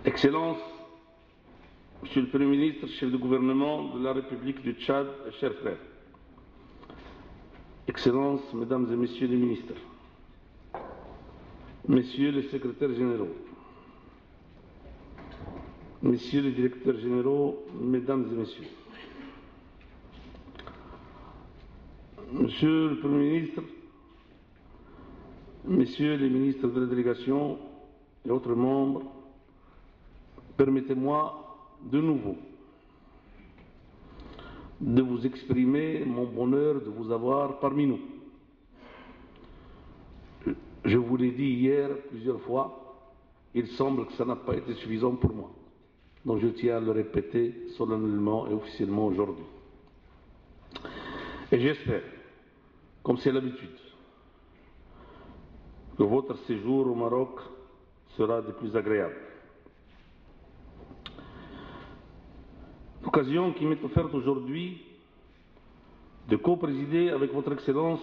Excellences, Monsieur le Premier ministre, chef du gouvernement de la République du Tchad, chers frères, Excellences, Mesdames et Messieurs les ministres, Messieurs les secrétaires généraux, Messieurs les directeurs généraux, Mesdames et Messieurs, Monsieur le Premier ministre, Messieurs les ministres de la délégation et autres membres, permettez-moi de nouveau de vous exprimer mon bonheur de vous avoir parmi nous. Je vous l'ai dit hier plusieurs fois, il semble que ça n'a pas été suffisant pour moi. Donc je tiens à le répéter solennellement et officiellement aujourd'hui. Et j'espère, comme c'est l'habitude, que votre séjour au Maroc sera des plus agréables. L'occasion qui m'est offerte aujourd'hui de co-présider avec votre Excellence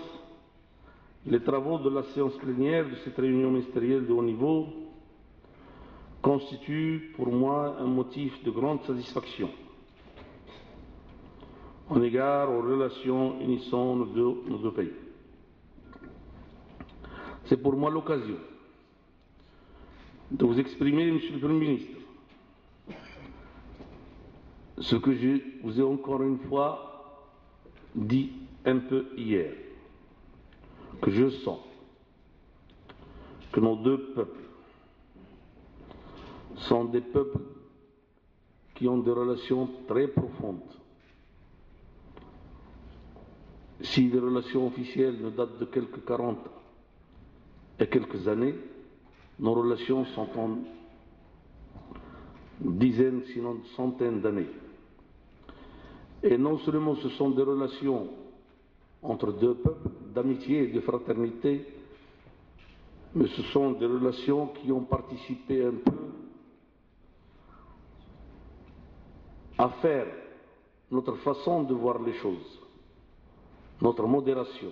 les travaux de la séance plénière de cette réunion ministérielle de haut niveau constitue pour moi un motif de grande satisfaction en égard aux relations unissant nos deux pays. C'est pour moi l'occasion de vous exprimer, Monsieur le Premier ministre, ce que je vous ai encore une fois dit un peu hier, que je sens que nos deux peuples sont des peuples qui ont des relations très profondes. Si les relations officielles ne datent de quelques 40 et quelques années, nos relations sont en dizaines, sinon centaines d'années. Et non seulement ce sont des relations entre deux peuples, d'amitié et de fraternité, mais ce sont des relations qui ont participé un peu à faire notre façon de voir les choses, notre modération,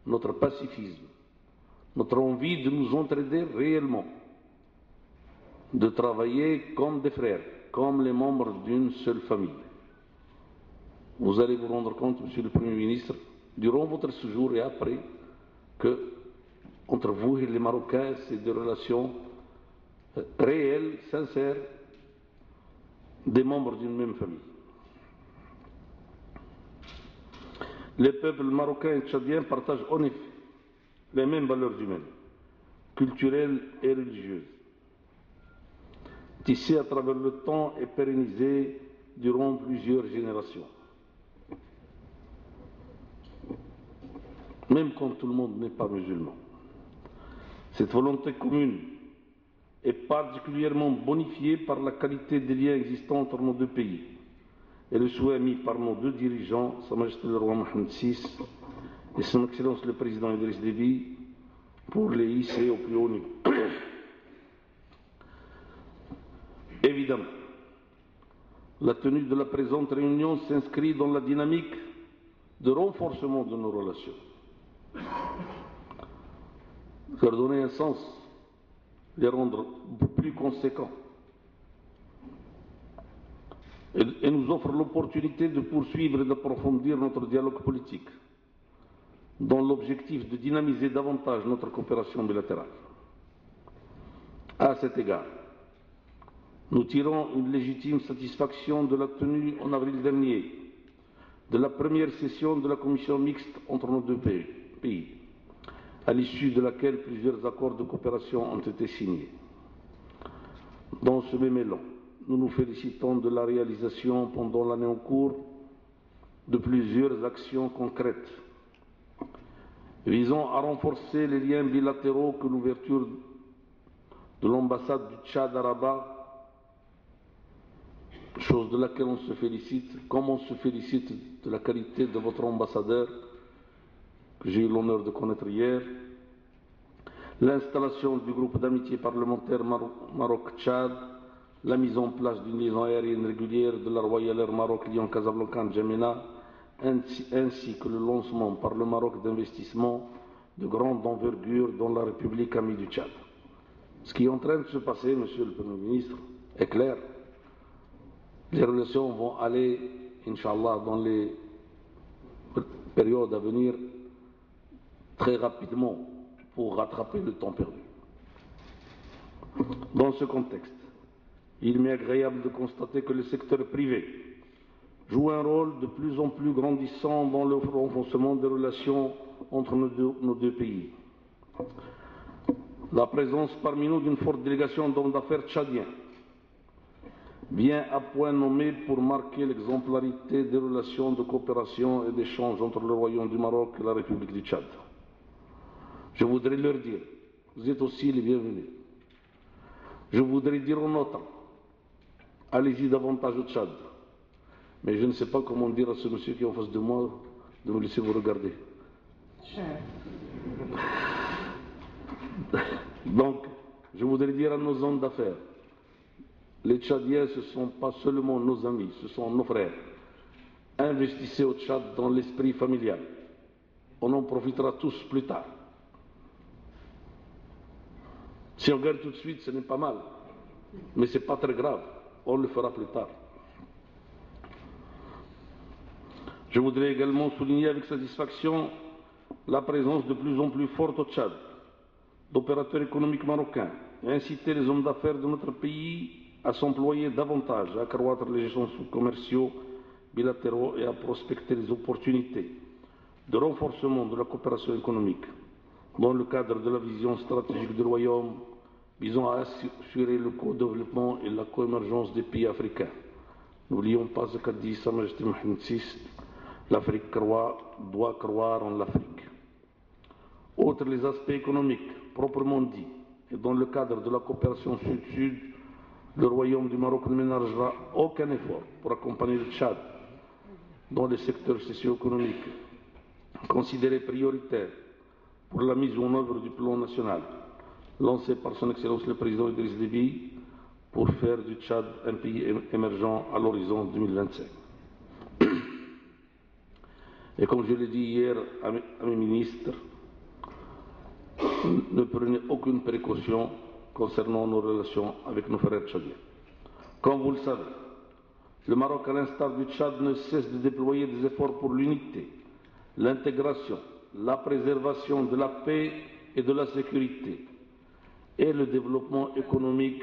notre pacifisme, notre envie de nous entraider réellement, de travailler comme des frères, comme les membres d'une seule famille. Vous allez vous rendre compte, Monsieur le Premier ministre, durant votre séjour et après, que entre vous et les Marocains, c'est des relations réelles, sincères, des membres d'une même famille. Les peuples marocains et tchadiens partagent en effet les mêmes valeurs humaines, culturelles et religieuses, tissées à travers le temps et pérennisées durant plusieurs générations. Même quand tout le monde n'est pas musulman. Cette volonté commune est particulièrement bonifiée par la qualité des liens existants entre nos deux pays et le souhait mis par nos deux dirigeants, Sa Majesté le Roi Mohamed VI et Son Excellence le Président Idriss Déby, pour les hisser au plus haut niveau. Évidemment, la tenue de la présente réunion s'inscrit dans la dynamique de renforcement de nos relations. Leur donner un sens, les rendre plus conséquents, et nous offre l'opportunité de poursuivre et d'approfondir notre dialogue politique, dans l'objectif de dynamiser davantage notre coopération bilatérale. À cet égard, nous tirons une légitime satisfaction de la tenue en avril dernier de la première session de la commission mixte entre nos deux pays, à l'issue de laquelle plusieurs accords de coopération ont été signés. Dans ce même élan, nous nous félicitons de la réalisation pendant l'année en cours de plusieurs actions concrètes visant à renforcer les liens bilatéraux que l'ouverture de l'ambassade du Tchad à Rabat, chose de laquelle on se félicite, comme on se félicite de la qualité de votre ambassadeur, que j'ai eu l'honneur de connaître hier, l'installation du groupe d'amitié parlementaire Maroc-Tchad, la mise en place d'une liaison aérienne régulière de la Royal Air Maroc Lyon-Casablanca-N'Djamena, ainsi que le lancement par le Maroc d'investissements de grande envergure dans la République amie du Tchad. Ce qui est en train de se passer, Monsieur le Premier ministre, est clair. Les relations vont aller, Inch'Allah, dans les périodes à venir, très rapidement, pour rattraper le temps perdu. Dans ce contexte, il m'est agréable de constater que le secteur privé joue un rôle de plus en plus grandissant dans le renforcement des relations entre nos deux pays. La présence parmi nous d'une forte délégation d'hommes d'affaires tchadiens vient à point nommé pour marquer l'exemplarité des relations de coopération et d'échange entre le Royaume du Maroc et la République du Tchad. Je voudrais leur dire, vous êtes aussi les bienvenus. Je voudrais dire aux nôtres, allez-y davantage au Tchad. Mais je ne sais pas comment dire à ce monsieur qui est en face de moi de me laisser vous regarder. Donc, je voudrais dire à nos hommes d'affaires, les Tchadiens, ce ne sont pas seulement nos amis, ce sont nos frères. Investissez au Tchad dans l'esprit familial. On en profitera tous plus tard. Si on gagne tout de suite, ce n'est pas mal. Mais ce n'est pas très grave. On le fera plus tard. Je voudrais également souligner avec satisfaction la présence de plus en plus forte au Tchad d'opérateurs économiques marocains et inciter les hommes d'affaires de notre pays à s'employer davantage, à accroître les échanges commerciaux bilatéraux et à prospecter les opportunités de renforcement de la coopération économique dans le cadre de la vision stratégique du Royaume visant à assurer le co-développement et la co-émergence des pays africains. N'oublions pas ce qu'a dit Sa Majesté Mohamed VI, l'Afrique doit croire en l'Afrique. Outre les aspects économiques proprement dits, et dans le cadre de la coopération sud-sud, le Royaume du Maroc ne ménagera aucun effort pour accompagner le Tchad dans les secteurs socio-économiques considérés prioritaires pour la mise en œuvre du plan national lancé par son Excellence le Président Idriss Déby pour faire du Tchad un pays émergent à l'horizon 2025. Et comme je l'ai dit hier à mes ministres, ne prenez aucune précaution concernant nos relations avec nos frères tchadiens. Comme vous le savez, le Maroc, à l'instar du Tchad, ne cesse de déployer des efforts pour l'unité, l'intégration, la préservation de la paix et de la sécurité et le développement économique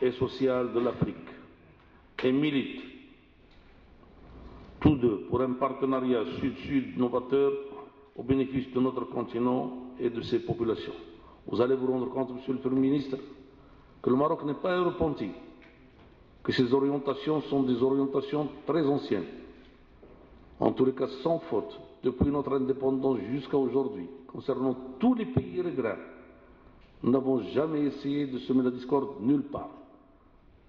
et social de l'Afrique et milite tous deux pour un partenariat sud-sud novateur au bénéfice de notre continent et de ses populations. Vous allez vous rendre compte, Monsieur le Premier ministre, que le Maroc n'est pas un repenti, que ces orientations sont des orientations très anciennes, en tous les cas sans faute, depuis notre indépendance jusqu'à aujourd'hui, concernant tous les pays régionaux. Nous n'avons jamais essayé de semer la discorde nulle part.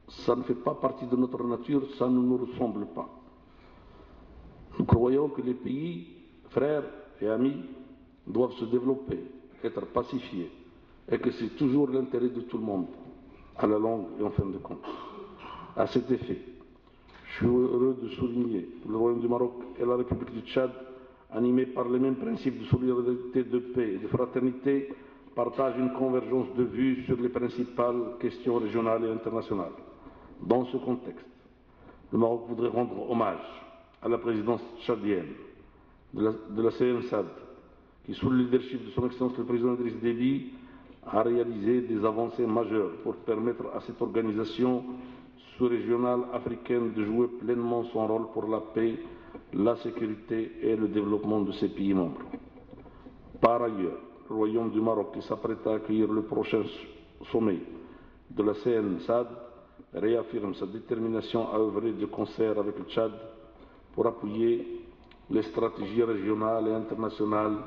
Ça ne fait pas partie de notre nature, ça ne nous ressemble pas. Nous croyons que les pays, frères et amis, doivent se développer, être pacifiés, et que c'est toujours l'intérêt de tout le monde, à la longue et en fin de compte. À cet effet, je suis heureux de souligner que le Royaume du Maroc et la République du Tchad, animés par les mêmes principes de solidarité, de paix et de fraternité, partagent une convergence de vues sur les principales questions régionales et internationales. Dans ce contexte, le Maroc voudrait rendre hommage à la présidence tchadienne de la CNSAD, qui, sous le leadership de son Excellence le Président Idriss Déby, a réalisé des avancées majeures pour permettre à cette organisation sous-régionale africaine de jouer pleinement son rôle pour la paix, la sécurité et le développement de ses pays membres. Par ailleurs, le Royaume du Maroc, qui s'apprête à accueillir le prochain sommet de la CNSAD, réaffirme sa détermination à œuvrer de concert avec le Tchad pour appuyer les stratégies régionales et internationales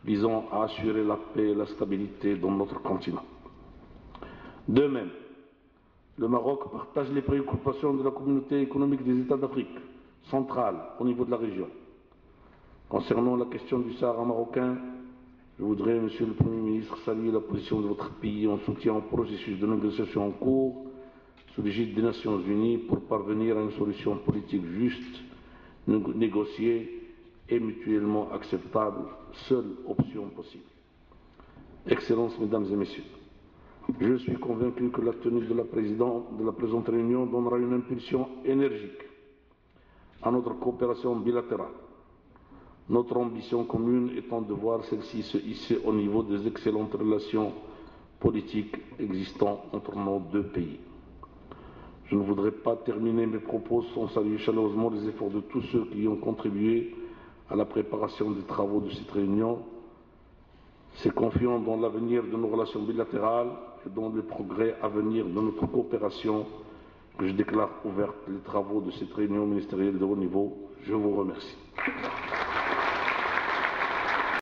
visant à assurer la paix et la stabilité dans notre continent. De même, le Maroc partage les préoccupations de la communauté économique des États d'Afrique centrale au niveau de la région. Concernant la question du Sahara marocain, je voudrais, Monsieur le Premier ministre, saluer la position de votre pays en soutien au processus de négociation en cours sous l'égide des Nations Unies pour parvenir à une solution politique juste, négociée et mutuellement acceptable, seule option possible. Excellences, Mesdames et Messieurs, Je suis convaincu que la tenue de la présente réunion donnera une impulsion énergique à notre coopération bilatérale. Notre ambition commune étant de voir celle-ci se hisser au niveau des excellentes relations politiques existant entre nos deux pays. Je ne voudrais pas terminer mes propos sans saluer chaleureusement les efforts de tous ceux qui ont contribué à la préparation des travaux de cette réunion. C'est confiant dans l'avenir de nos relations bilatérales et dans le progrès à venir de notre coopération que je déclare ouvertes les travaux de cette réunion ministérielle de haut niveau. Je vous remercie.